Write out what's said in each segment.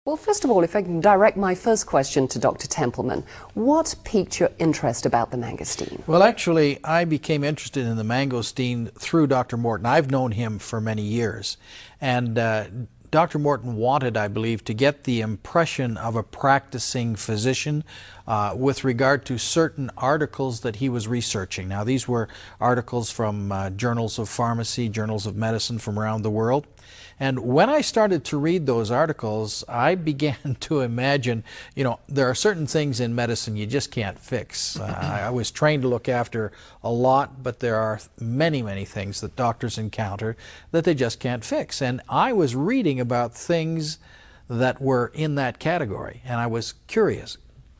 Well, first of all, if I can direct my first question to Dr. Templeman, what piqued your interest about the mangosteen? Well, actually, I became interested in the mangosteen through Dr. Morton. I've known him for many years. And Dr. Morton wanted, I believe, to get the impression of a practicing physician with regard to certain articles that he was researching. Now, these were articles from journals of pharmacy, journals of medicine from around the world. And when I started to read those articles, I began to imagine, you know, there are certain things in medicine you just can't fix. I was trained to look after a lot, but there are many, many things that doctors encounter that they just can't fix. And I was reading about things that were in that category, and I was curious,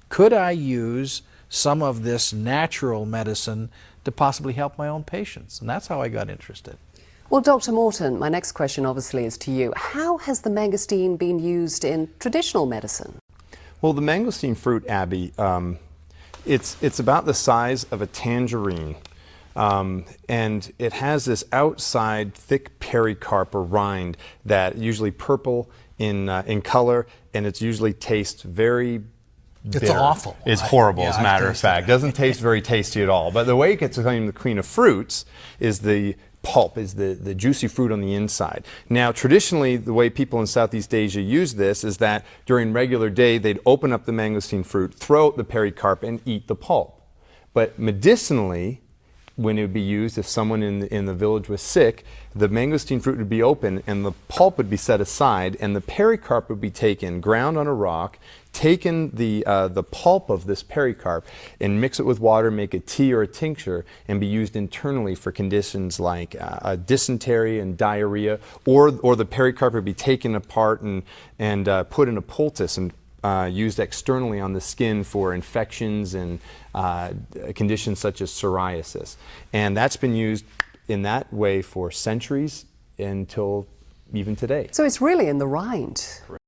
could I use some of this natural medicine to possibly help my own patients? And that's how I got interested. Well, Dr. Morton, my next question obviously is to you. How has the mangosteen been used in traditional medicine? Well, the mangosteen fruit, Abby, it's about the size of a tangerine. And it has this outside thick pericarp or rind that usually purple in color, and it usually tastes very bitter. It's awful. It's horrible, Yeah, as a matter of fact. Doesn't taste very tasty at all. But the way it gets to claim the queen of fruits is the pulp, is the juicy fruit on the inside. Now, traditionally, the way people in Southeast Asia use this is that during regular day, they'd open up the mangosteen fruit, throw out the pericarp, and eat the pulp. But medicinally, when it would be used, if someone in the village was sick, the mangosteen fruit would be open and the pulp would be set aside, and the pericarp would be taken, ground on a rock, taken the pulp of this pericarp and mix it with water, make a tea or a tincture, and be used internally for conditions like dysentery and diarrhea, or the pericarp would be taken apart and put in a poultice and used externally on the skin for infections and conditions such as psoriasis. And that's been used in that way for centuries until even today. So it's really in the rind. Correct.